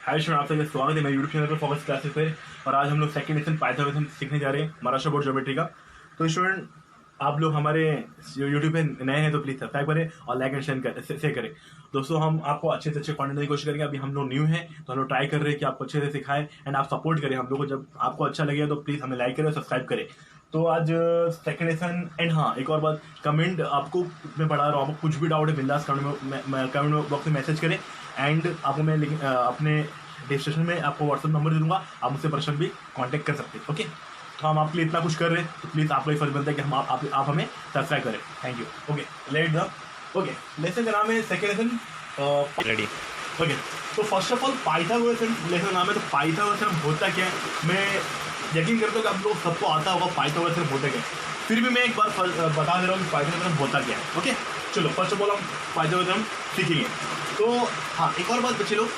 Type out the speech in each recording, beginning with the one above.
Hi student, आप सबका स्वागत है मेरे यूट्यूब चैनल पर फोकस क्लासेस पे। और आज हम लोग सेकंड लेसन पाइथागोरस सीखने जा रहे हैं, महाराष्ट्र बोर्ड ज्योमेट्री का। तो स्टूडेंट, आप लोग हमारे यूट्यूब पे नए हैं तो प्लीज़ सब्सक्राइब करें और लाइक एंड शेयर करें। दोस्तों, हम आपको अच्छे से अच्छे कंटेंट देने की कोशिश करेंगे। अभी हम लोग न्यू हैं तो हम लोग ट्राई कर रहे हैं कि आपको अच्छे से सिखाएं एंड आप सपोर्ट करें हम लोग को। जब आपको अच्छा लगे तो प्लीज़ हमें लाइक करें और सब्सक्राइब करें। तो आज सेकंड लेसन एंड हाँ, एक और बात, कमेंट आपको मैं पढ़ा रहा हूँ, आपको कुछ भी डाउट है बिंदास कमेंट बॉक्स में मैसेज करें। एंड आपको मैं अपने डिस्क्रिप्शन में आपको व्हाट्सएप नंबर दे दूंगा, आप मुझसे पर्सनल भी कांटेक्ट कर सकते हैं। ओके, तो हम आपके लिए इतना कुछ कर रहे हैं तो प्लीज़ आपका ही फर्ज बनता है कि हम आप हमें सब्सक्राइब करें। Thank you. Okay, let the okay lesson का नाम है सेकंड लेसन रेडी। ओके, तो first of all Pythagoras lesson नाम है। तो पाइथागोरस होता क्या है, मैं यकीन करता हूँ कि आप लोग सबको आता होगा पाइथागोरस होता क्या है। फिर भी मैं एक बार बता दे रहा हूँ कि पाइथागोरस होता क्या है। ओके, चलो फर्स्ट ऑफ ऑल हम पाइथागोरस सीखेंगे। तो हाँ, एक और बात बच्चे लोग,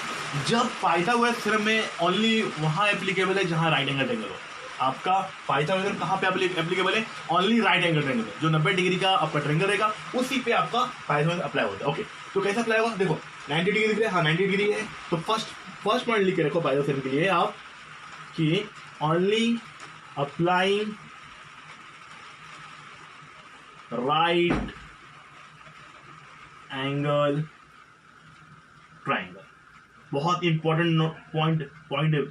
जब पाइथागोरस थ्योरम में ओनली वहाँ एप्लीकेबल है जहाँ राइट एंगल ट्रायंगल हो। आपका पाइथागोरस थ्योरम कहाँ पे एप्लीकेबल है? ओनली राइट एंगल ट्रायंगल है। जो 90 डिग्री का आपका ट्रायंगल रहेगा उसी पे आपका पाइथागोरस अप्लाई होता है। ओके, तो कैसे अप्लाई होगा? देखो 90 डिग्री दिख रहा है, हाँ 90 डिग्री है। तो फर्स्ट पॉइंट लिख के रखो पाइथागोरस थ्योरम के लिए आप कि only applying right angle triangle. बहुत इंपॉर्टेंट पॉइंट है।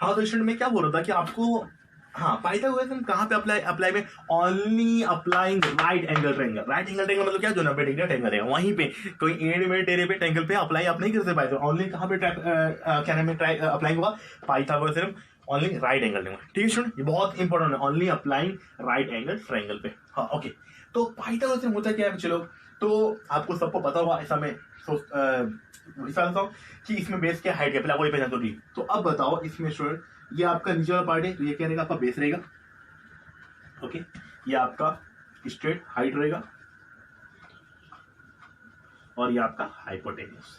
हाँ, तो स्टूडेंट में क्या बोल रहा था कि आपको हाँ पाइथागोरस कहाँ पे अप्लाई में only applying right angle triangle. Right angle triangle मतलब क्या? जो 90 डिग्री ट्रायंगल है वहीं पे कोई एंड में टेरे पे ट्रायंगल पे अप्लाई आप नहीं कर सकते पाइथागोरस। ओनली कहाँ पे क्या नाम है अप्लाई होगा? Pythagoras theorem only right angle triangle. ठीक है स्टूडेंट, ये बहुत इंपॉर्टेंट है, only applying right angle triangle पे। हाँ ओके, तो पाइथागोरस थ्योरम होता क्या है चलो, तो आपको सबको पता होगा। ऐसा मैं सोचता हूँ कि इसमें बेस क्या हाइट है, पहले आपको ये पहचान तो ठीक। तो अब बताओ इसमें स्टूडेंट, ये आपका नीचे वाला पार्ट है तो ये क्या रहेगा? आपका बेस रहेगा। ओके, ये आपका स्ट्रेट हाइट रहेगा और ये आपका हाइपोटेन्यूस।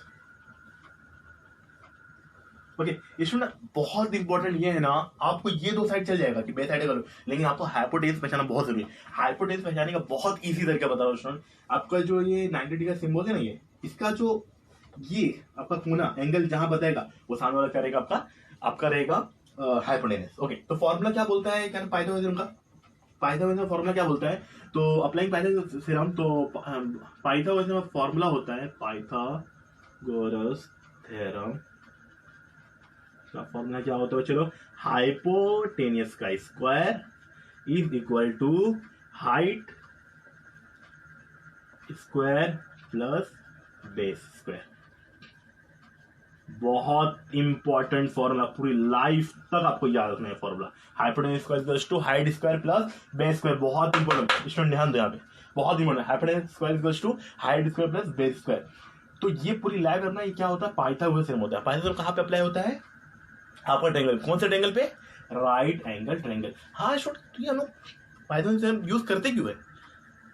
ओके, इसमें ना बहुत इंपॉर्टेंट ये है ना, आपको ये दो साइड चल जाएगा कि बेस साइड करो, लेकिन आपको हाइपोटेन्यूस पहचानना बहुत जरूरी है। हाइपोटेन्यूस पहचानने का बहुत इजी तरीका बता रहा हूँ स्टूडेंट। आपका जो ये 90 डिग्री का सिंबल है ना, ये इसका जो ये आपका कोना एंगल जहां बताएगा वो सामने वाला क्या रहेगा? आपका रहेगा हाइपोटेन्यूस। ओके, तो फॉर्मूला क्या बोलता है क्या पाइथागोरस थ्योरम का? पाइथागोरस का फॉर्मूला क्या बोलता है? तो अप्लाइंग पाइथागोरस थ्योरम, तो पाइथागोरस का फॉर्मूला होता है, पाइथागोरस थ्योरम का फॉर्मूला क्या होता है चलो, हाइपोटेन्यूस का square is equal to height square plus base square. बहुत इंपॉर्टेंट फॉर्मूला, पूरी लाइफ तक आपको याद रखना है formula. Hypotenuse square equals to height square plus base square. बहुत इंपॉर्टेंट स्टूडेंट, ध्यान दो यहाँ पे, बहुत important. Hypotenuse square equals to height square plus base square. तो ये पूरी लाइफ रखना, ये क्या होता है? पाइथागोरस थ्योरम होता है। पाइथागोरस कहाँ पे अप्लाई होता है? आपका ट्रायंगल। कौन से ट्रायंगल पे? Right angle triangle. हाँ स्टूडेंट, तो ये हम लोग पाइथागोरस थ्योरम यूज करते क्यों है?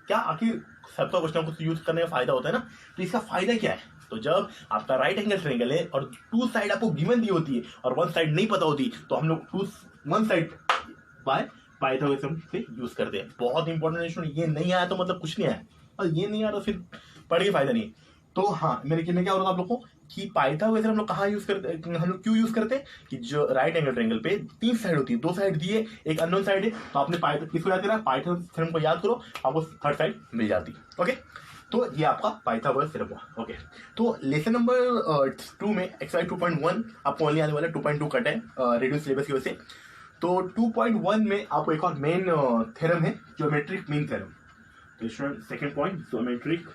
क्या आखिर सबका कुछ ना कुछ यूज करने का फायदा होता है ना, तो इसका फायदा क्या है? तो जब आपका राइट एंगल ट्रायंगल है और टू साइड आपको गिवन दी होती है और वन साइड नहीं पता होती, तो हम लोग one side by Pythagoras theorem से यूज करते हैं। बहुत इंपॉर्टेंट है, ये नहीं आया तो मतलब कुछ नहीं आया, और ये नहीं आया तो फिर पढ़ के फायदा नहीं। तो हाँ, मेरे कहने क्या हो रहा था आप लोग को कि पाइथागोरस थ्योरम हम लोग कहाँ यूज करते, हम लोग क्यों यूज करते हैं कि जो राइट एंगल ट्रायंगल पे तीन साइड होती है, दो साइड दी है, एक अननोन साइड है, तो आपने किसको याद करा? पाइथागोरस थ्योरम को याद करो, आपको थर्ड साइड मिल जाती। ओके, तो ये आपका पाइथागोरस थ्योरम हुआ। ओके, तो लेसन नंबर 2 में एक्सरसाइज 2.1 आपको ओनली आने वाला, 2.2 कट है रेडियो सिलेबस की वजह से। तो 2.1 में आपको एक और मेन थ्योरम है, ज्योमेट्रिक मीन थ्योरम। तो second point, geometric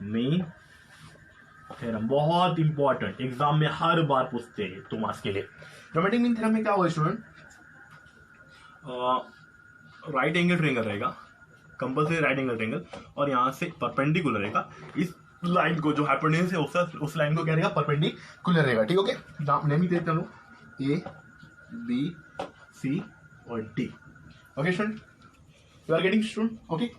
mean theorem, बहुत इंपॉर्टेंट, एग्जाम में हर बार पूछते हैं 2 मार्क्स के लिए। ज्योमेट्रिक मीन थ्योरम में क्या होगा स्टूडेंट? राइट एंगल ट्रायंगल रहेगा, कंपल्सरी राइट एंगल ट्रायंगल, और यहां से परपेंडिकुलर रहेगा। इस लाइन को, जो हाइपोटेन्यूस है उस लाइन को क्या रहेगा? परपेंडिकुलर रहेगा। ठीक, ओके, नेम ही देता हूं, ए बी सी और D. Okay student, you are getting student? Okay,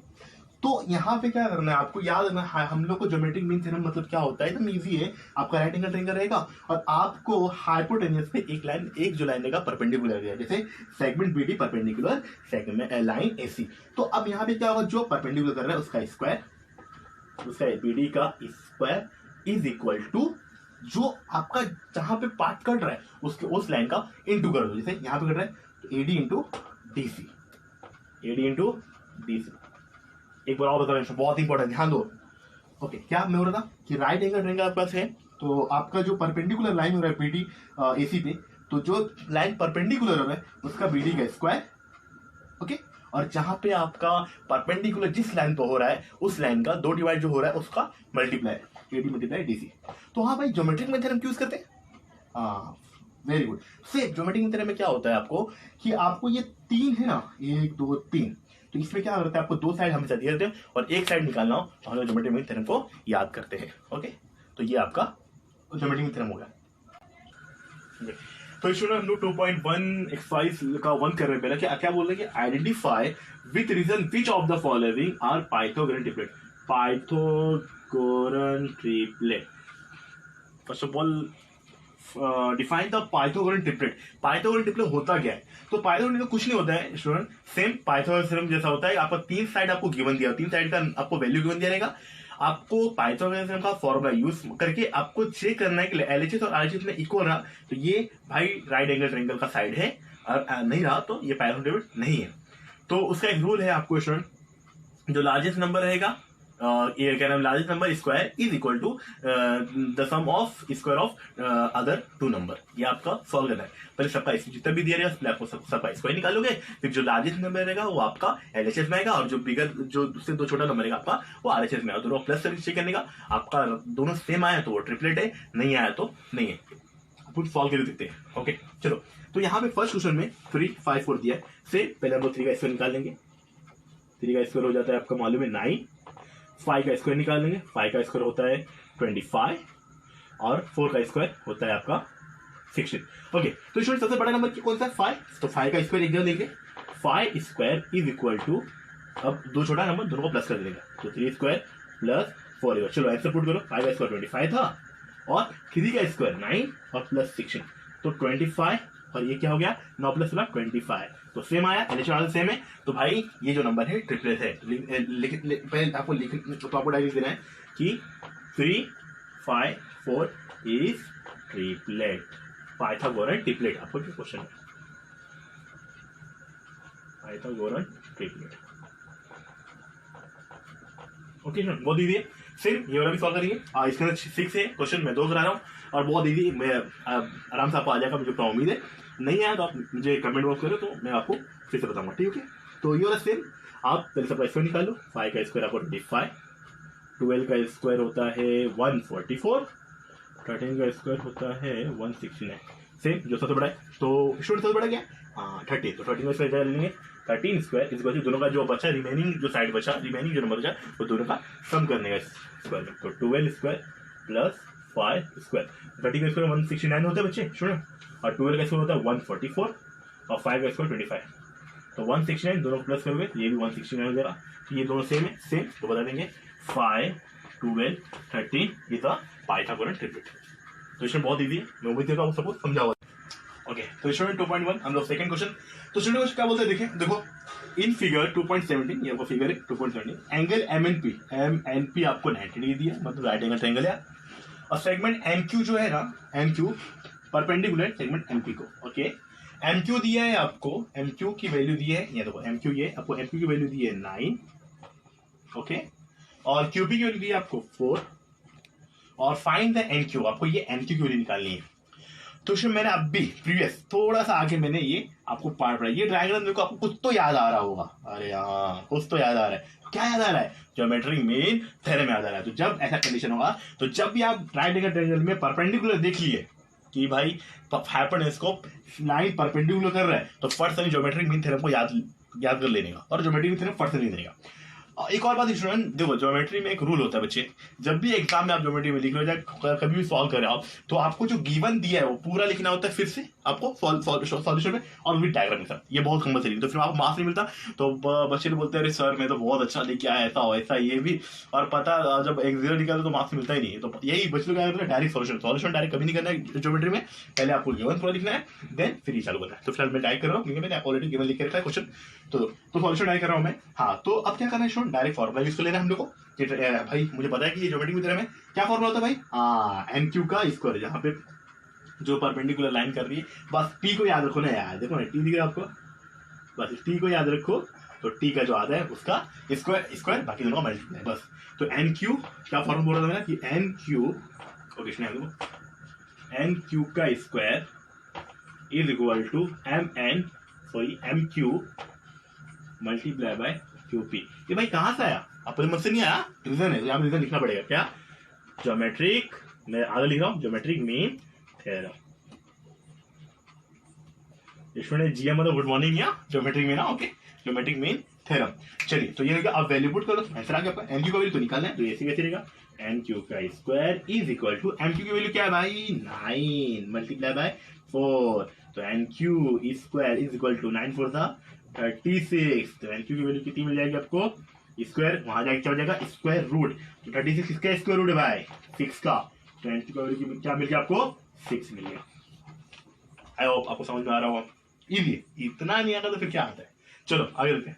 तो यहाँ पे क्या करना है आपको याद रखना, हम लोग को ज्योमेट्रिक मीन थ्योरम मतलब क्या होता है, एकदम इजी है। आपका राइट एंगल ट्रायंगल रहेगा और आपको हाइपोटेन्यूज पे एक लाइन, एक जो लाइन रहेगा परपेंडिकुलर है, जैसे segment BD perpendicular segment line AC. तो अब यहाँ पे क्या होगा, जो परपेंडिकुलर कर रहा है उसका स्क्वायर, उसका बीडी का स्क्वायर इज इक्वल टू जो आपका जहां पे पार्ट कट रहा है उसके उस लाइन का इंटू कर दो। जैसे यहाँ पे कट रहा है तो AD into DC, AD into DC. एक बार और बता रहा हूं, बहुत इंपॉर्टेंट, ध्यान दो। ओके, क्या मैं बोल रहा था कि राइट एंगल ट्रायंगल आपके पास है, तो आपका जो परपेंडिकुलर लाइन हो रहा है बीडी एसी पे, तो जो लाइन परपेंडिकुलर हो रहा है उसका बीडी का स्क्वायर, ओके। और जहां पे आपका परपेंडिकुलर जिस लाइन पे हो रहा है उस लाइन का 2 डिवाइड जो हो रहा है उसका मल्टीप्लाई, एडी मल्टीप्लाई डीसी। तो हाँ भाई, ज्योमेट्रिक में थ्योरम यूज करते हैं। हाँ, वेरी गुड। सेम ज्योमेट्रिक में थ्योरम में क्या होता है आपको कि आपको ये 3 है ना, 1 2 3, तो इसमें क्या करता है आपको 2 साइड हमेशा दिए रहते हैं और एक साइड निकालना हो तो हम लोग ज्योमेट्रिक में थ्योरम को याद करते हैं। ओके, तो ये आपका ज्योमेट्रिक में थ्योरम हो गया। तो इस हम लोग 2.1 एक्सरसाइज का 1 कर रहे हैं। पहले क्या क्या बोल रहे हैं कि identify with reason which of the following are Pythagorean triplet. Pythagorean triplet, first of all define the Pythagorean triplet. Pythagorean triplet होता क्या है? तो पाइथागोरन ट्रिपलेट कुछ नहीं होता है स्टूडेंट, सेम पाइथागोरन थ्योरम जैसा होता है। आपका 3 साइड आपको गिवन दिया, 3 साइड का आपको वैल्यू गिवन दिया रहेगा। आपको पाइथागोरन थ्योरम का फॉर्मूला यूज करके आपको चेक करना है कि एलएचएस और आरएचएस में इक्वल रहा तो ये भाई राइट एंगल ट्रायंगल का साइड है, और नहीं रहा तो ये पाइथागोरन ट्रिपलेट नहीं है। तो उसका एक रूल है आपको स्टूडेंट, जो लार्जेस्ट नंबर रहेगा ये क्या नाम, largest number square is equal to the sum of square of other 2 number. ये आपका सॉल्व करना है। पहले सबका जितना भी दिया रहेगा आपको सबका स्क्वायर निकालोगे, फिर जो लार्जेस्ट नंबर रहेगा वो आपका एलएचएस में आएगा और जो बिगर जो उससे 2 छोटा नंबर रहेगा आपका वो आरएचएस में आएगा। दोनों प्लस सर्विस चेक करने का, आपका दोनों सेम आया तो वो ट्रिपलेट है, नहीं आया तो नहीं है। आप सॉल्व कर सकते हैं। ओके चलो, तो यहाँ पे फर्स्ट क्वेश्चन में 3 5 4 दिया है। से पहले हम लोग 3 का स्क्वायर निकाल लेंगे। 3 का स्क्वायर हो जाता है आपका मालूम है 9। 5 का स्क्वायर निकाल लेंगे। 5 का स्क्वायर होता है 25 और 4 का स्क्वायर होता है आपका 16। ओके, तो स्टूडेंट सबसे बड़ा नंबर कौन सा है? 5। तो 5 का स्क्वायर एक जगह लेंगे। 5 स्क्वायर इज इक्वल टू, अब 2 छोटा नंबर दोनों को प्लस कर देंगे तो 3 स्क्वायर प्लस 4। चलो आंसर पुट करो। 5 का स्क्वायर 25 था और 3 का स्क्वायर 9 और प्लस 16, तो 25 और ये क्या हो गया 9 प्लस 25, तो सेम आया, एलएचएस सेम है। तो भाई ये जो नंबर है ट्रिपलेट है। पहले आपको तो आपको डायरेक्ट देना है कि 3 5 4 इज ट्रिपलेट, पाइथागोरन ट्रिपलेट। आपको जो क्वेश्चन है पाइथागोरन ट्रिपलेट। ओके सर, बहुत इजी है। सेम ये वाला भी सॉल्व करेंगे। इसके अंदर 6 है क्वेश्चन, मैं 2 करा रहा हूँ और बहुत इजी, मैं आराम से आपको आ जाएगा, मुझे पूरा उम्मीद है। नहीं आया तो आप मुझे कमेंट बॉक्स करो तो मैं आपको फिर से बताऊंगा, ठीक है। तो ये वाला सेम आप पहले सबका स्क्वायर निकाल लो। 5 का स्क्वायर आपको 25, 12 का स्क्वायर होता है 144, 13 का स्क्वायर होता है 169। सेम जो सबसे बड़ा है, तो स्टूडेंट सबसे बड़ा क्या? 30, तो 13 का स्क्वायर लेंगे। 13 स्क्वायर इस वजह दोनों का जो बचा, रिमेनिंग जो साइड बचा, रिमेनिंग जो नंबर बचा वो दोनों का सम करने का स्क्वायर में। तो 12 स्क्वायर प्लस 5 स्क्वायर, 30 का स्क्वायर 169 होता है बच्चे स्टूडेंट, और 12 का स्क्वायर होता है 144 और 5 का स्क्वायर 25, तो 169 दोनों प्लस करोगे ये भी 169 हो जाएगा। तो ये दोनों सेम है, सेम तो बता देंगे 5 12 13 ये था पाइथागोरन ट्रिपलेट। तो इसमें बहुत इजी है, मैं उम्मीद करता हूँ सबको समझा हुआ। ओके, तो स्टूडेंट 2.1 हम लोग सेकंड क्वेश्चन। तो स्टूडेंट क्वेश्चन क्या बोलते हैं देखें, देखो इन फिगर 2.17, ये आपको फिगर है 2.17, एंगल एमएनपी आपको 90 डिग्री दिया, मतलब राइट एंगल ट्रायंगल है, और सेगमेंट एमक्यू जो है ना, एमक्यू परपेंडिकुलर सेगमेंट एमपी को। ओके, एमक्यू दिया है आपको, एमक्यू की वैल्यू दी है, ये देखो एमक्यू, ये आपको एमक्यू की वैल्यू दी है 9, ओके, और क्यूपी की वैल्यू दी है आपको 4, और फाइंड द एनक्यू, आपको ये एनक्यू की वैल्यू निकालनी है। तो इसमें मैंने अब भी प्रीवियस थोड़ा सा आगे मैंने ये आपको पार्ट पढ़ा, ये डायग्राम मेरे को आपको कुछ तो याद आ रहा होगा। अरे हाँ, कुछ तो याद आ रहा है। क्या याद आ रहा है? ज्योमेट्रिक मीन थ्योरम याद आ रहा है। तो जब ऐसा कंडीशन होगा, तो जब भी आप राइट एंगल ट्रायंगल में परपेंडिकुलर देख लिए कि भाई हाइपोटेन्यूज को लाइन परपेंडिकुलर कर रहा है, तो फर्स्ट ज्योमेट्रिक मीन थ्योरम को याद कर लेने का, और ज्योमेट्रिक मीन थ्योरम फर्स्ट नहीं देगा। एक और बात स्टूडेंट देखो, ज्योमेट्री में एक रूल होता है बच्चे, जब भी एग्जाम में आप ज्योमेट्री में लिख लो, कभी भी सॉल्व कर रहे हो आप, तो आपको जो गिवन दिया है वो पूरा लिखना होता है फिर से, आपको सॉल्यूशन में और भी डायग्राम के साथ, ये बहुत कंपल्सरी, तो फिर आपको मार्क्स नहीं मिलता। तो बच्चे लोग बोलते हैं अरे सर मैं तो बहुत अच्छा लेके आया, ऐसा हो ऐसा ये भी, और पता जब एक जीरो निकाले तो मार्क्स मिलता ही नहीं। तो यही बच्चे लोग क्या करते हैं, डायरेक्ट सॉल्यूशन डायरेक्ट कभी नहीं करना है ज्योमेट्री में, पहले आपको गिवन थोड़ा लिखना है, देन फिर ये चालू करना है। तो फिलहाल मैं डायरेक्ट कर रहा हूँ क्योंकि मैंने ऑलरेडी गिवन लिख के रखा है क्वेश्चन, तो सॉल्यूशन डायरेक्ट कर रहा हूँ मैं। हाँ, तो अब क्या करना है स्टूडेंट, डायरेक्ट फॉर्मुला यूज कर लेना है हम लोग को। भाई मुझे पता है कि ये ज्योमेट्री की तरह में क्या फॉर्मुला होता है भाई, एन क्यू का स्क्वायर, जहाँ पे जो परपेंडिकुलर लाइन कर रही है, बस टी को याद रखो ना यार, देखो ना टी दिख रहा है आपको, बस टी को याद रखो। तो टी का जो आता है उसका स्क्वायर बाकी दोनों का मल्टीप्लाई, बस। तो एन क्यू क्या फॉर्म बोल रहा था कि एन क्यू, ओके सुनिए, एन क्यू का square is equal to M Q multiply by Q P. ये भाई कहाँ से आया, आपको मत से नहीं आया, रीजन है, यहाँ रीजन लिखना पड़ेगा। क्या, ज्योमेट्रिक, मैं आगे लिख रहा हूँ, geometric mean theorem. Student GM मतलब गुड मॉर्निंग या ज्योमेट्रिक में ना, ओके, ज्योमेट्रिक मीन थ्योरम। चलिए, तो ये हो गया, अब वैल्यू पुट करो, आंसर आ गया आपका। एन क्यू का वैल्यू तो निकालना है, तो ऐसे कैसे रहेगा, एन क्यू का square is equal to, N Q की वैल्यू क्या है भाई, 9 मल्टीप्लाई बाय 4, तो N Q square is equal to 9 4 था 36। तो एन क्यू की वैल्यू कितनी मिल जाएगी आपको, स्क्वायर वहां जाके क्या हो जाएगा, स्क्वायर रूट, तो 36 किसका स्क्वायर रूट है भाई, 6 का। तो एन क्यू का वैल्यू क्या मिल गया आपको, 6 मिल गया। आई होप आपको समझ में आ रहा होगा, इजी, इतना नहीं आता तो फिर क्या आता है। चलो आगे देखते हैं।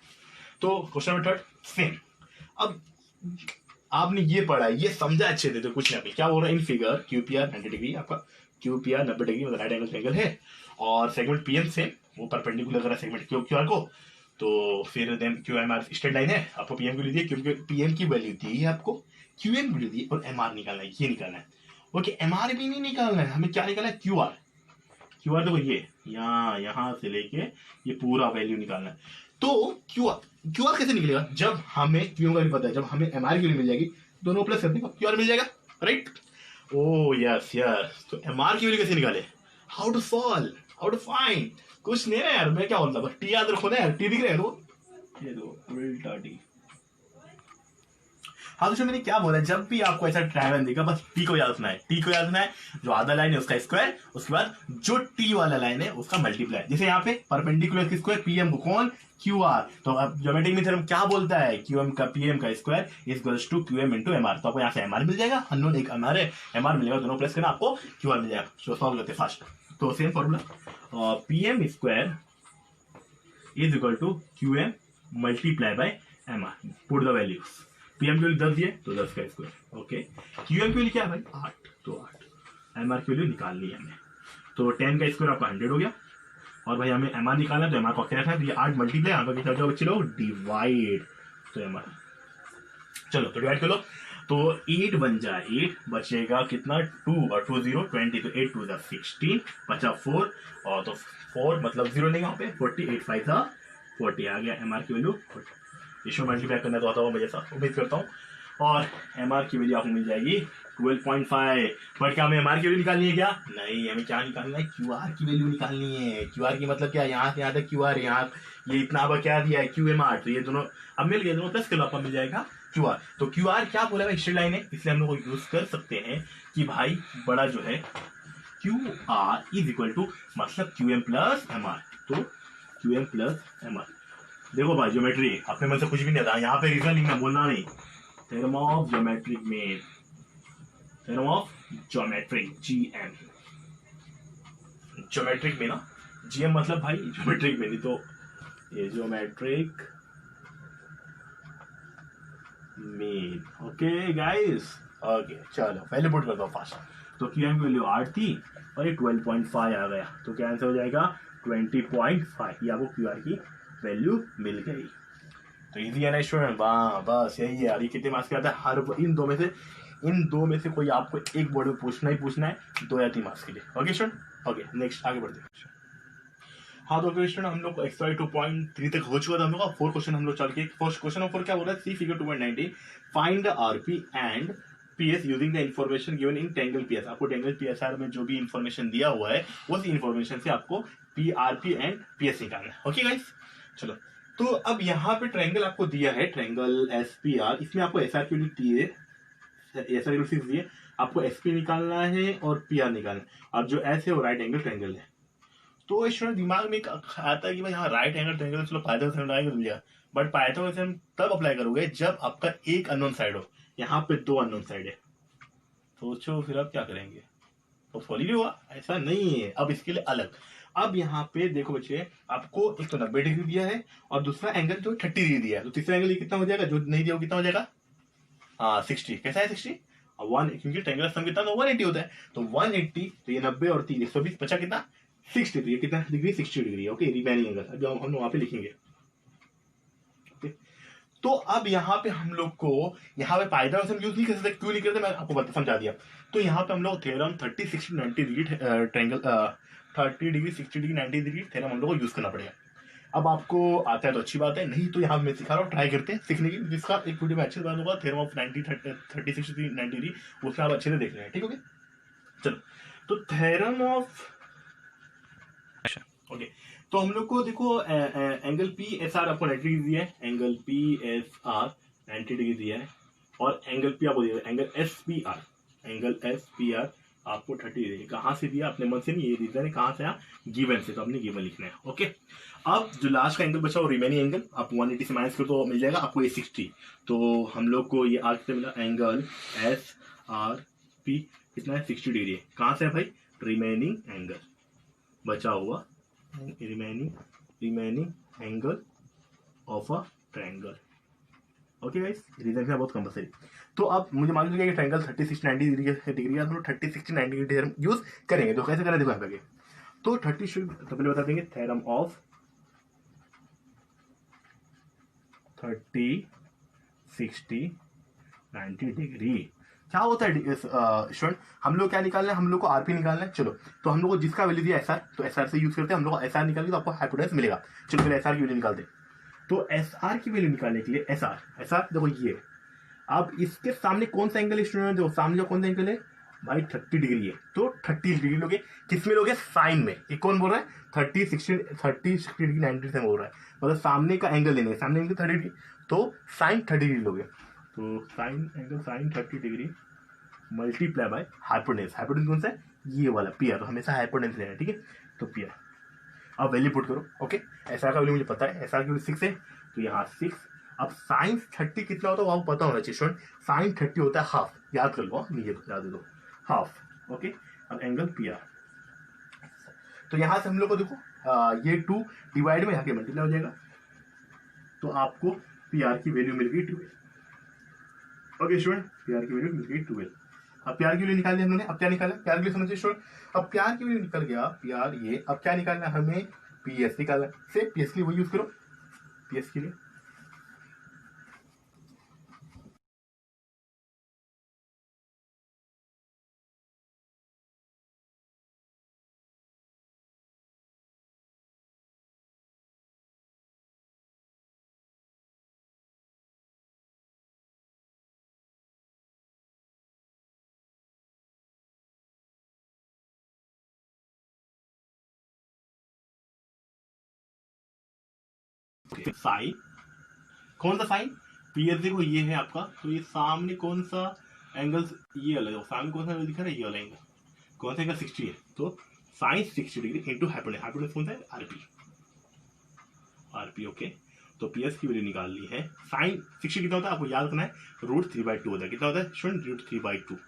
तो क्वेश्चन नंबर 3 सेम। अब आपने ये पढ़ा, ये समझा अच्छे से, तो कुछ नहीं, क्या बोल रहा है, इन फिगर क्यूपीआर 90 डिग्री, आपका क्यूपीआर 90 डिग्री मतलब राइट एंगल ट्रायंगल है, और सेगमेंट पीएम सेम, वो परपेंडिकुलर कर रहा है सेगमेंट क्यूआर को। तो फिर देन क्यूएमआर स्ट्रेट लाइन है, आपको पीएम की वैल्यू दी, क्योंकि पीएम की वैल्यू दी है आपको, क्यूएम की वैल्यू दी, और एमआर निकालना है, ये निकालना है। ओके, एमआर भी नहीं निकालना है, हमें क्या निकालना है, क्यूआर। क्यूआर देखो ये यहां से लेके ये पूरा वैल्यू निकालना है। तो क्यूआर कैसे निकलेगा, जब हमें क्यू का भी पता है, जब हमें एमआर की वैल्यू मिल जाएगी, दोनों प्लस करने को क्यूआर मिल जाएगा, राइट। ओ यस यस, तो एमआर की वैल्यू कैसे निकाले, how to solve, how to find, कुछ नहीं है यार, मैं क्या बोलता, बस टी याद रखो ना यार, टी दिख रहा है तो ये दो उल्टा टी। हाँ, तो मैंने क्या बोला, जब भी आपको ऐसा ट्रायंगल दिखा, बस टी को याद रखना है, टी को याद रखना है, जो आधा लाइन है उसका स्क्वायर, उसके बाद जो टी वाला लाइन है उसका मल्टीप्लाई। जैसे यहाँ पे परपेंडिकुलर की स्क्वायर, पीएम को कौन, क्यू आर, तो अब ज्योमेट्रिक में थ्योरम क्या बोलता है, क्यूएम का पीएम का square is equals to QM into MR. तो आपको यहाँ से एमआर मिल जाएगा, अननोन एक एमआर है, एमआर मिलेगा, दोनों प्लस करना, आपको क्यूआर मिल जाएगा। सो सॉल्व करते फास्ट। तो same formula, PM square is equal to QM multiply by MR, put the values. PM की वैल्यू 10 दिए तो 10 का स्क्वायर, ओके। क्यूएम की वैल्यू क्या है भाई, 8, तो 8। एमआर की वैल्यू निकालनी है हमें, तो 10 का स्क्वायर आपका 100 हो गया, और भाई हमें एमआर निकालना है, तो एमआर को क्या रखना है, तो ये 8 मल्टीप्लाई, यहाँ पर क्या बच्चे लोग, डिवाइड, तो एमआर, चलो तो डिवाइड कर लो, तो 8 बन जाए, 8 बचेगा कितना, 2 और 2 0 20, तो 8 2 16, बचा 4, और तो 4 मतलब 0 लेंगे वहाँ पे, 40, 8 5 40 आ गया एमआर की वैल्यू। इसमें मल्टीप्लाई करना तो आता होगा मैं, जैसा उम्मीद करता हूँ, और एमआर की वैल्यू आपको मिल जाएगी 12.5। बट क्या हमें एमआर की वैल्यू निकालनी है क्या, नहीं, हमें क्या निकालना है, क्यूआर की वैल्यू निकालनी है। क्यूआर की मतलब क्या, यहाँ से यहाँ तक क्यूआर, यहाँ ये इतना आपका क्या दिया है, क्यूएमआर, तो ये दोनों अब मिल गए, दोनों प्लस कर लो, आपको मिल जाएगा क्यूआर। तो क्यूआर क्या बोला है, स्ट्रेट लाइन है, इसलिए हम लोग यूज कर सकते हैं कि भाई बड़ा जो है क्यूआर इज इक्वल टू, मतलब क्यूएम प्लस एमआर, तो क्यूएम प्लस एमआर। देखो भाई ज्योमेट्री अपने मन से कुछ भी नहीं आता, यहाँ पे रीजन लिखना, बोलना नहीं, थ्योरम ऑफ ज्योमेट्रिक में, theorem of geometric, GM, geometric में ना, जीएम मतलब भाई ज्योमेट्रिक में नहीं, तो ये geometric mean, okay guys, okay. चलो पहले पुट करता हूँ फास्ट। तो क्यूएम की वैल्यू 8 थी और ये 12.5 आ गया, तो क्या आंसर हो जाएगा 20.5, ये आपको क्यूआर की वैल्यू मिल गई। तो इजी है ना स्टूडेंट, बस यही है यार। ये कितने मार्क्स का आता है, हर इन दो में से कोई आपको एक बोर्ड में पूछना है 2 या 3 मार्क्स के लिए, ओके स्टूडेंट। ओके नेक्स्ट आगे बढ़ते हैं। हाँ तो क्वेश्चन हम लोग एक्सरसाइज 2.3 तक हो चुका था हम लोग का। 4 क्वेश्चन हम लोग चल के, फर्स्ट क्वेश्चन नंबर क्या बोल रहा है, see figure 2.19, find the RP and PS using the information given in triangle PS. आपको टेंगल पीएसआर में जो भी इन्फॉर्मेशन दिया हुआ है उस इन्फॉर्मेशन से आपको पीआरपी एंड पीएस निकालना है, ओके गाइस। चलो तो अब यहाँ पे ट्रायंगल आपको दिया है, ट्रायंगल एसपीआर, इसमें आपको एसआर की वैल्यू दी है, एसआर की वैल्यू दिए, आपको एसपी निकालना है और पीआर निकालना है। और जो एस है वो राइट एंगल ट्रायंगल है, तो स्टूडेंट दिमाग में एक आता है कि भाई हाँ राइट एंगल ट्रायंगल चलो पाइथागोरस थ्योरम मिल जाएगा, बट पाइथागोरस थ्योरम तब अप्लाई करोगे जब आपका एक अननोन साइड हो, यहाँ पे दो अननोन साइड है, सोचो फिर आप क्या करेंगे, तो सॉल्व ही हुआ, ऐसा नहीं है। अब इसके लिए अलग, अब यहाँ पे देखो बच्चे, आपको एक तो 90 डिग्री दिया है और दूसरा एंगल जो 30 डिग्री दिया है, तो तीसरा एंगल ये कितना हो जाएगा, जो नहीं दिया वो कितना हो जाएगा, 60। कैसा है 60, वन, क्योंकि ट्रायंगल सम कितना तो 180 होता है, तो 180, तो ये 90 और 3 120 बचा कितना 60, तो ये कितना degree 60 degree. Okay, remaining angle अब हम वहां पे लिखेंगे। तो अब यहाँ पे हम लोग को यहाँ पे पाइथागोरस हम यूज नहीं कर सकते, क्यों नहीं करते, मैं आपको समझा दिया। तो यहाँ पे हम लोग theorem 30 60 90 degree triangle 30 degree 60 degree 90 degree theorem हम लोग को यूज करना पड़ेगा। अब आपको आता है तो अच्छी बात है, नहीं तो यहाँ मैं सिखा रहा हूँ, ट्राई करते हैं सीखने की, जिसका एक वीडियो में अच्छे से बात होगा थ्योरम ऑफ 90 30 60 90 डिग्री, उसमें आप अच्छे से देख लेंगे। ठीक है, चलो, तो थ्योरम ऑफ, ओके, तो हम लोग को देखो एंगल पी एस आर आपको 90 डिग्री दिया है, angle P S R 90 degree दिया है, और एंगल पी आपको दिया है angle S P R, angle S P R आपको 30 डिग्री। कहाँ से दिया, अपने मन से नहीं, ये रीजन है कहाँ से आया, गिवन से, तो आपने गिवन लिखना है। ओके, अब जो लास्ट का एंगल बचा वो रिमेनिंग एंगल आप 180 से माइनस करो तो मिल जाएगा आपको ये 60। तो हम लोग को ये आगे से मिला एंगल एस आर पी कितना है 60 डिग्री है। कहाँ से है भाई, रिमेनिंग एंगल बचा हुआ, remaining angle of a triangle। Okay guys, reason है बहुत कंपलसरी। तो अब मुझे मालूम है कि ट्रायंगल 30 60 90 डिग्री है, तो 30 60 90 डिग्री थ्योरम यूज करेंगे। तो कैसे करें देखो यहाँ पे, तो 30 तो पहले बता देंगे थ्योरम ऑफ 30 60 90 डिग्री क्या होता है स्टूडेंट, हम लोग क्या निकालना है, हम लोग को आरपी निकालना है। चलो, तो हम लोग को जिसका वैल्यू दिया एसआर, तो एसआर से यूज करते हैं, हम लोग एसआर निकालेंगे तो आपको हाइपोटेनस मिलेगा। चलो पहले एसआर की वैल्यू निकालते हैं। तो एसआर की वैल्यू निकालने के लिए एसआर एसआर देखो ये, अब इसके सामने कौन सा एंगल है स्टूडेंट, जो सामने जो कौन सा एंगल है भाई 30 डिग्री है, तो 30 डिग्री लोगे, किसमें लोगे, साइन में। ये कौन बोल रहा है 30 60 डिग्री 90 से बोल रहा है, मतलब सामने का एंगल लेने, सामने एंगल 30 डिग्री, तो साइन 30 डिग्री लोगे, तो sign angle sine 30 degree multiply by hypotenuse. Hypotenuse कौन सा है, ये वाला पीआर, तो हमेशा हाइपोटेनस लेना है। ठीक है, तो पीआर, अब वैल्यू पुट करो। ओके, एसआर का वैल्यू मुझे पता है, एसआर की वैल्यू 6 है, तो यहाँ 6। अब साइन 30 कितना होता है वो आपको पता होना चाहिए स्टूडेंट, साइन 30 होता है हाफ, याद कर लो, नीचे याद दे दो हाफ। ओके, अब एंगल पीआर, तो यहाँ से हम लोग को देखो ये 2 डिवाइड में यहाँ के मल्टीप्लाई हो जाएगा, तो आपको पीआर की वैल्यू मिल गई 12। ओके स्टूडेंट, पीआर की वैल्यू मिल गई 12। अब प्यार की वैल्यू निकाल ली हमने, अब क्या निकाला, प्यार की वैल्यू समझिए स्टूडेंट, अब प्यार की वैल्यू निकल गया, प्यार ये, अब क्या निकालना है हमें, पीएस निकालना है। से पीएस के लिए वो यूज करो, पीएस के लिए साइन, कौन सा साइन, पीएस देखो ये है आपका, तो ये सामने कौन सा एंगल, ये वाला सामने कौन सा एंगल दिखा रहा है, ये वाला एंगल, कौन सा एंगल 60 है, तो sine 60 degree into hypotenuse, hypotenuse कौन सा है, आरपी, आरपी। ओके, तो पीएस की वैल्यू निकाल ली है, साइन 60 कितना होता है आपको याद करना है, √3/2 होता है, कितना होता है स्टूडेंट, √3/2।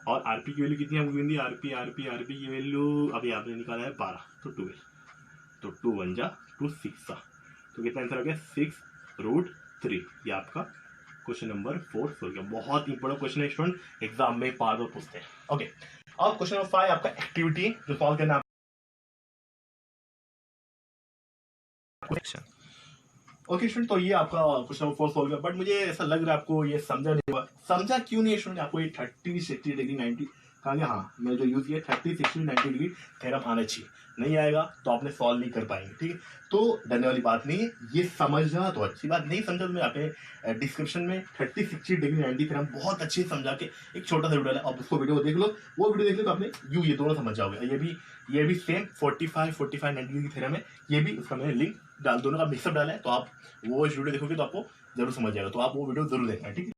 और आरपी की वैल्यू कितनी है हमको, आरपी आरपी आरपी की वैल्यू अभी आपने निकाला है 12, तो 12, तो 2 1 जा 2 6, तो कितना आंसर आ गया 6√3। ये आपका क्वेश्चन नंबर 4 सोल्व किया। बहुत इंपॉर्टेंट क्वेश्चन है स्टूडेंट, एग्जाम में बार बार पूछते हैं। ओके, अब क्वेश्चन नंबर 5 आपका एक्टिविटी जो सॉल्व करना है। ओके स्टूडेंट, तो ये आपका क्वेश्चन नंबर 4 सॉल्व किया, बट मुझे ऐसा लग रहा है आपको ये समझा नहीं हुआ। समझा क्यों नहीं है स्टूडेंट, आपको ये 30 60 डिग्री 90 कहा गया, हाँ मैं जो यूज किया 30 60 90 डिग्री थ्योरम आना चाहिए, नहीं आएगा तो आपने सॉल्व नहीं कर पाएंगे। ठीक है, तो डरने वाली बात नहीं है, ये समझना तो अच्छी बात, नहीं समझा तो मैं आपने डिस्क्रिप्शन में 30 60 डिग्री 90 थ्योरम बहुत अच्छे से समझा के एक छोटा सा वीडियो है, आप उसको वीडियो देख लो, वो वीडियो देख लो तो आपने ये दोनों समझ जाओगे। ये भी सेम 45 45 90 डिग्री थ्योरम है, ये भी उसका मैंने लिंक डाल, दोनों का मिक्सअप डाला है, तो आप वो वीडियो देखोगे तो आपको जरूर समझ जाएगा, तो आप वो वीडियो जरूर देखना। ठीक है।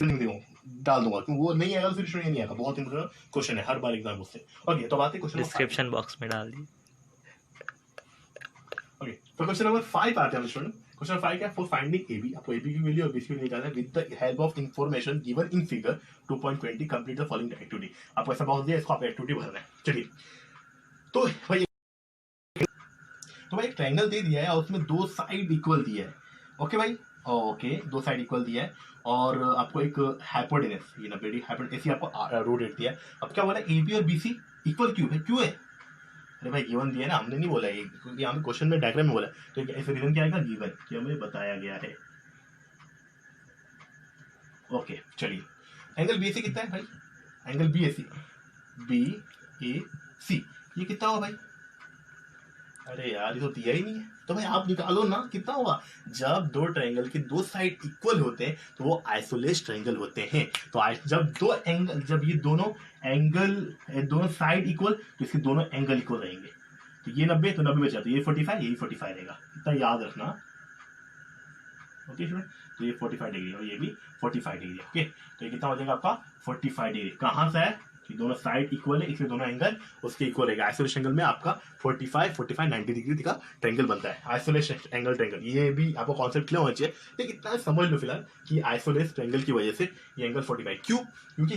डाल दूंगा, क्योंकि वो नहीं आएगा तो फिर स्टूडेंट नहीं आएगा। बहुत इंपॉर्टेंट क्वेश्चन है, हर बार एग्जाम पूछते हैं। ओके, तो बात है क्वेश्चन डिस्क्रिप्शन बॉक्स में डाल दी। ओके, तो क्वेश्चन नंबर 5 आते हैं स्टूडेंट। क्वेश्चन नंबर 5 क्या है? फॉर फाइंडिंग एबी, आपको एबी की वैल्यू और बीसी की वैल्यू निकालना है with the help of information given in figure 2.20 complete the following activity. आपको ऐसा बॉक्स दिया, इसको आप एक्टिविटी भरना है। चलिए, तो भाई एक ट्रायंगल दे दिया है और उसमें दो साइड इक्वल दिया है। ओके भाई, ओके, दो साइड इक्वल दिया है और आपको एक हाइपोटेनस, ये 90 डिग्री हाइपोटेनस, ऐसी आपको रो रेट दिया है। अब क्या बोला? ए बी और बी सी इक्वल क्यों है? क्यों है? अरे भाई गिवन दिया है ना, हमने नहीं बोला ये, क्योंकि यहाँ पे क्वेश्चन में डायग्राम में बोला, तो ऐसे रीजन क्या आएगा? गिवन, कि हमें बताया गया है। ओके, चलिए, एंगल बी सी कितना है भाई? एंगल बी ए सी, बी ए सी, ये कितना होगा भाई? अरे यार, ये तो दिया ही नहीं है। तो भाई आप निकालो ना, कितना होगा? जब दो ट्रायंगल के दो साइड इक्वल होते हैं तो वो आइसोलेस ट्रायंगल होते हैं। तो जब दो एंगल, जब ये दोनों एंगल, दोनों साइड इक्वल, तो इसके दोनों एंगल इक्वल रहेंगे। तो ये 90, तो 90 बचा, तो ये 45, यही 45 रहेगा। इतना याद रखना। ओके स्टूडेंट, तो ये 45 डिग्री और ये भी 45 डिग्री। ओके, तो ये कितना हो जाएगा आपका? 45 डिग्री। कहाँ से है? कि दोनों साइड इक्वल है, इसके दोनों एंगल उसके इक्वल रहेगा। आइसोलेशन एंगल में आपका 45, 90 डिग्री का ट्रायंगल बनता है, आइसोलेशन एंगल ट्रायंगल। ये भी आपको कॉन्सेप्ट क्लियर होना चाहिए, लेकिन इतना समझ लो फिलहाल कि आइसोलेस ट्रायंगल की वजह से ये एंगल 45। क्यों? क्योंकि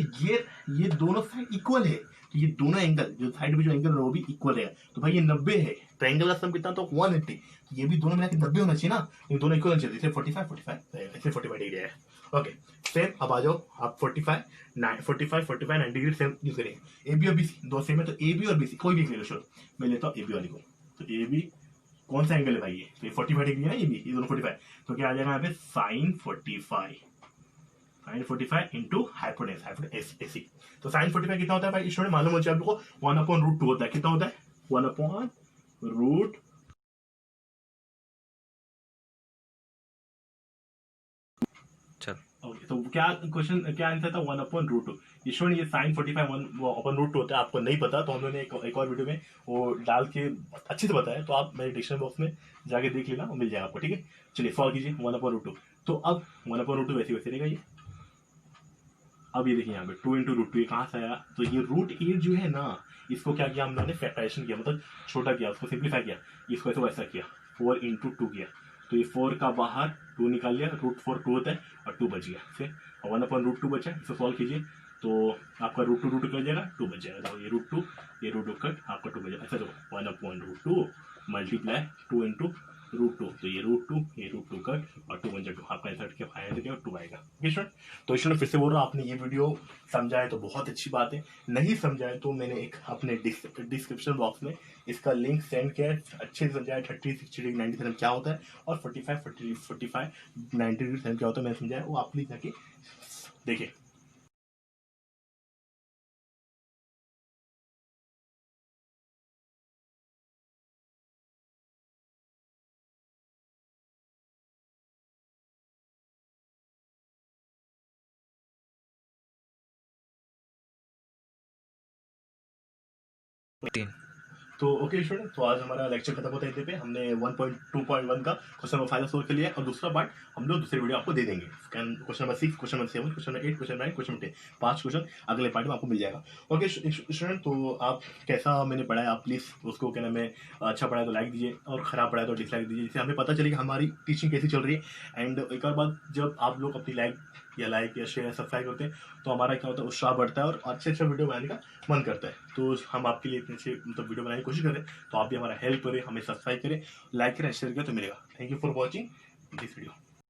ये दोनों साइड इक्वल है, तो ये दोनों एंगल, जो साइड में जो एंगल है वो भी इक्वल है। तो भाई ये 90 है, ट्रायंगल का सम कितना? तो 180। तो ये भी दोनों मिला के 90 होना चाहिए ना, ये दोनों इक्वल होना चाहिए, इसलिए 45 ऐसे 45 डिग्री है। ओके, सेम अब आ जाओ आप 45, 90 डिग्री सेम यूज करेंगे। ए बी और बी सी दो सेम है, तो ए बी और बी सी कोई भी ले लो। चलो मैं लेता हूँ ए बी वाली को। तो ए बी कौन सा एंगल है भाई? ये तो ये 45 डिग्री है ना, ये भी, ये दोनों 45। तो क्या आ जाएगा यहाँ पे? साइन 45 इंटू हाइपोटेनस ए सी। तो साइन 45 कितना होता है भाई? स्टूडेंट मालूम हो जाए आप लोगों को, 1/√2 होता है। कितना होता है? 1/√। ओके, तो क्या क्वेश्चन, क्या आंसर था? 1/√2। स्टूडेंट ये साइन 45 1/√2 होता है, आपको नहीं पता तो हम लोगों ने एक और वीडियो में वो डाल के अच्छे से बताया, तो आप मेरे डिस्क्रिप्शन बॉक्स में जाके देख लेना, वो मिल जाएगा आपको। ठीक है, चलिए सॉल्व कीजिए 1/√2। तो अब 1/√2 वैसे वैसे रहेगा ये। अब ये देखिए यहाँ पे 2 × √2, ये कहाँ से आया? तो ये √8 जो है ना, इसको क्या किया हम लोगों ने? फैक्टराइजेशन किया, मतलब छोटा किया, उसको सिंप्लीफाई किया, इसको ऐसे वैसा किया, 4 × 2 किया। तो ये 4 का बाहर 2 निकाल लिया, √4 2 होता है और 2 बच गया। फिर 1/√2 बचा, इसको सॉल्व कीजिए तो आपका √2 कर जाएगा, 2 बच जाएगा। तो ये √2, ये √2 कट, आपका 2 बच जाएगा। ऐसा देखो 1/√2 मल्टीप्लाई 2 × √2, तो ये √2, ये √2 कट और 2 बन जाएगा। आपका आंसर क्या फाइनल क्या? 2 आएगा। तो स्टूडेंट फिर से बोल रहा हूँ, आपने ये वीडियो समझा है तो बहुत अच्छी बात है, नहीं समझा है तो मैंने एक अपने डिस्क्रिप्शन बॉक्स में इसका लिंक सेंड किया है, अच्छे से समझाया 30, 60 डिग्री 90 सेवन क्या होता है और 45, 90 डिग्री सेवन क्या होता है, मैंने समझाया, वो आप प्लीज जाके देखिए। तो ओके स्टूडेंट, तो आज हमारा लेक्चर खत्म होता है इतने पे। हमने 1.2.1 का क्वेश्चन नंबर 5 सोल्व कर लिया और दूसरा पार्ट हम लोग दूसरे वीडियो आपको दे देंगे। Question number 6, question number 7, question number 8, question number 9, question number 10, 5 question अगले पार्ट में आपको मिल जाएगा। ओके स्टूडेंट, तो आप कैसा मैंने पढ़ाया, आप प्लीज़ उसको क्या नाम है, अच्छा पढ़ाया तो लाइक दीजिए और ख़राब पढ़ाया तो डिसलाइक दीजिए, जिससे हमें पता चलेगा हमारी टीचिंग कैसी चल रही है। एंड एक और बात, जब आप लोग अपनी लाइक या शेयर या सब्सक्राइब करते हैं तो हमारा क्या होता है, उत्साह बढ़ता है और अच्छे अच्छे वीडियो बनाने का मन करता है। तो हम आपके लिए इतने अच्छे मतलब वीडियो बनाने की कोशिश करें, तो आप भी हमारा हेल्प करें, हमें सब्सक्राइब करें, लाइक करें, शेयर करें तो मिलेगा। Thank you for watching this video.